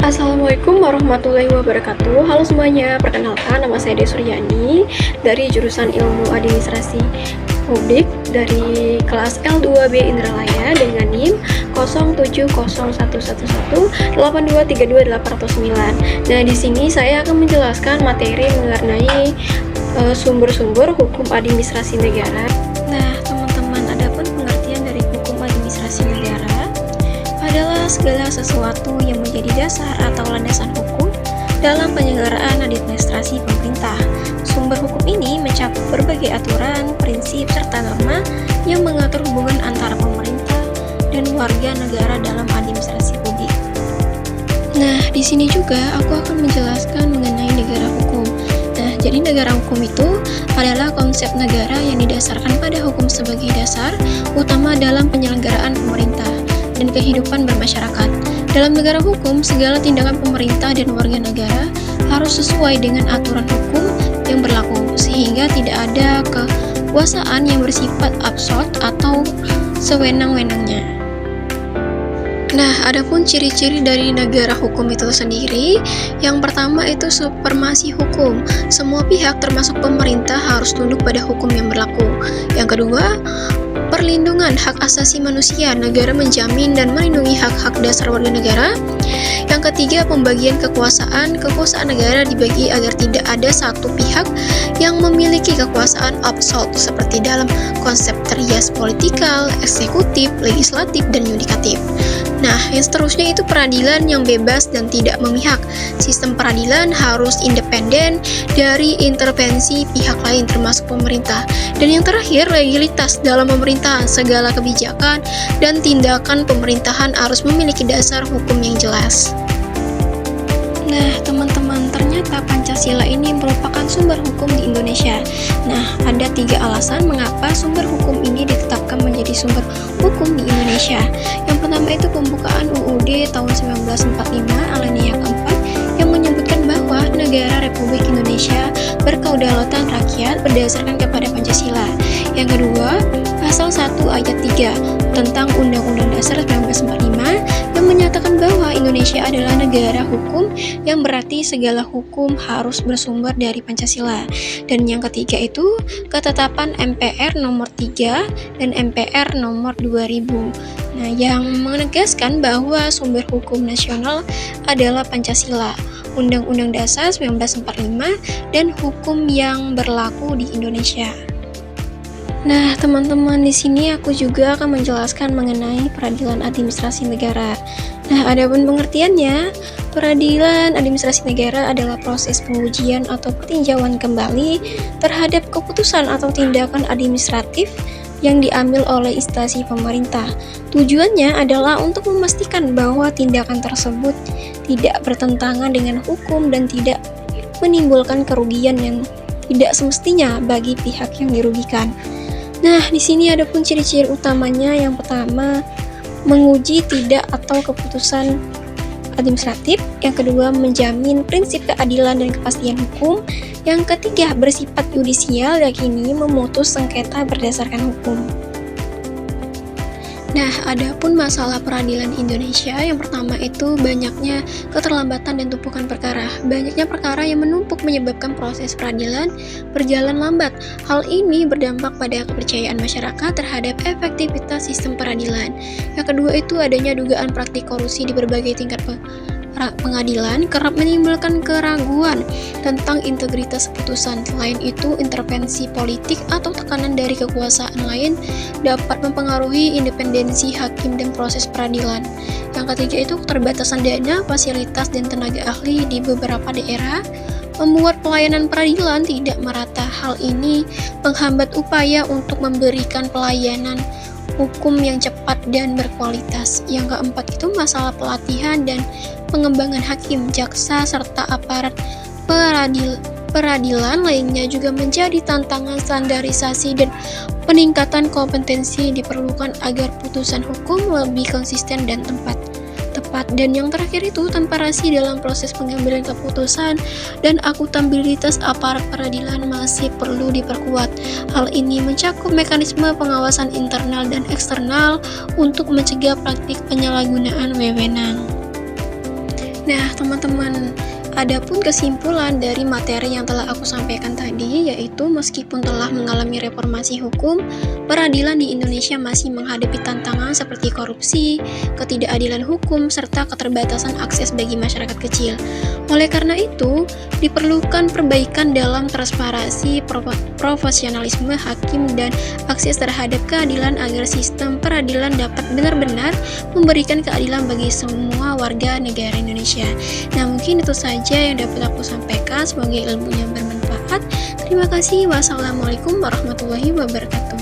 Assalamualaikum warahmatullahi wabarakatuh. Halo semuanya, perkenalkan nama saya Desuryani dari jurusan Ilmu Administrasi Publik dari kelas L2B Indralaya dengan NIM 0701111823289. Nah, di sini saya akan menjelaskan materi mengenai sumber-sumber hukum administrasi negara. Nah, teman-teman, adapun pengertian dari hukum administrasi negara adalah segala sesuatu yang menjadi dasar atau landasan hukum dalam penyelenggaraan administrasi pemerintah. Sumber hukum ini mencakup berbagai aturan, prinsip, serta norma yang mengatur hubungan antara pemerintah dan warga negara dalam administrasi publik. Nah, di sini juga aku akan menjelaskan mengenai negara hukum. Nah, jadi negara hukum itu adalah konsep negara yang didasarkan pada hukum sebagai dasar utama dalam penyelenggaraan pemerintah dan kehidupan bermasyarakat. Dalam negara hukum, segala tindakan pemerintah dan warga negara harus sesuai dengan aturan hukum yang berlaku, sehingga tidak ada kekuasaan yang bersifat absolut atau sewenang-wenangnya. Nah, adapun ciri-ciri dari negara hukum itu sendiri, yang pertama itu supremasi hukum. Semua pihak termasuk pemerintah harus tunduk pada hukum yang berlaku. Yang kedua, perlindungan hak asasi manusia. Negara menjamin dan melindungi hak-hak dasar warga negara. Yang ketiga, pembagian kekuasaan. Kekuasaan negara dibagi agar tidak ada satu pihak yang memiliki kekuasaan absolut seperti dalam konsep trias politikal, eksekutif, legislatif, dan yudikatif. Nah, yang seterusnya itu peradilan yang bebas dan tidak memihak. Sistem peradilan harus independen dari intervensi pihak lain termasuk pemerintah. Dan yang terakhir, legalitas dalam pemerintahan. Segala kebijakan dan tindakan pemerintahan harus memiliki dasar hukum yang jelas. Nah, teman-teman, ternyata Pancasila ini merupakan sumber hukum di Indonesia. Nah, ada 3 alasan mengapa sumber hukum ini ditetapkan menjadi sumber hukum di Indonesia. Yang pertama itu pembukaan UUD tahun 1945 alinea keempat yang menyebutkan bahwa negara Republik Indonesia berkedaulatan rakyat berdasarkan kepada Pancasila. Yang kedua, pasal 1 ayat 3 tentang Undang-Undang Dasar 1945 yang menyatakan bahwa Indonesia adalah negara hukum yang berarti segala hukum harus bersumber dari Pancasila. Dan yang ketiga itu ketetapan MPR nomor 3 dan MPR nomor 2000. Nah, yang menegaskan bahwa sumber hukum nasional adalah Pancasila, Undang-Undang Dasar 1945, dan hukum yang berlaku di Indonesia. Nah, teman-teman, di sini aku juga akan menjelaskan mengenai peradilan administrasi negara. Nah, adapun pengertiannya, peradilan administrasi negara adalah proses pengujian atau peninjauan kembali terhadap keputusan atau tindakan administratif yang diambil oleh instansi pemerintah. Tujuannya adalah untuk memastikan bahwa tindakan tersebut tidak bertentangan dengan hukum dan tidak menimbulkan kerugian yang tidak semestinya bagi pihak yang dirugikan. Nah, di sini ada pun ciri-ciri utamanya. Yang pertama, menguji tidak atau keputusan administratif. Yang kedua, menjamin prinsip keadilan dan kepastian hukum. Yang ketiga, bersifat yudisial, yakni memutus sengketa berdasarkan hukum. Nah, adapun masalah peradilan Indonesia, yang pertama itu banyaknya keterlambatan dan tumpukan perkara. Banyaknya perkara yang menumpuk menyebabkan proses peradilan berjalan lambat. Hal ini berdampak pada kepercayaan masyarakat terhadap efektivitas sistem peradilan. Yang kedua itu adanya dugaan praktik korupsi di berbagai tingkat pengadilan kerap menimbulkan keraguan tentang integritas putusan. Selain itu, intervensi politik atau tekanan dari kekuasaan lain dapat mempengaruhi independensi hakim dan proses peradilan. Yang ketiga itu keterbatasan dana, fasilitas, dan tenaga ahli di beberapa daerah membuat pelayanan peradilan tidak merata. Hal ini menghambat upaya untuk memberikan pelayanan hukum yang cepat dan berkualitas. Yang keempat itu masalah pelatihan dan pengembangan hakim, jaksa, serta aparat peradilan lainnya juga menjadi tantangan. Standarisasi dan peningkatan kompetensi diperlukan agar putusan hukum lebih konsisten dan tepat. Dan yang terakhir itu transparansi dalam proses pengambilan keputusan dan akuntabilitas aparat peradilan masih perlu diperkuat. Hal ini mencakup mekanisme pengawasan internal dan eksternal untuk mencegah praktik penyalahgunaan wewenang. Nah, teman-teman, adapun kesimpulan dari materi yang telah aku sampaikan tadi, yaitu meskipun telah mengalami reformasi hukum, peradilan di Indonesia masih menghadapi tantangan seperti korupsi, ketidakadilan hukum, serta keterbatasan akses bagi masyarakat kecil. Oleh karena itu, diperlukan perbaikan dalam transparansi, profesionalisme hakim, dan akses terhadap keadilan agar sistem peradilan dapat benar-benar memberikan keadilan bagi semua warga negara Indonesia. Nah, mungkin itu saja yang dapat aku sampaikan. Semoga ilmunya bermanfaat. Terima kasih. Wassalamualaikum warahmatullahi wabarakatuh.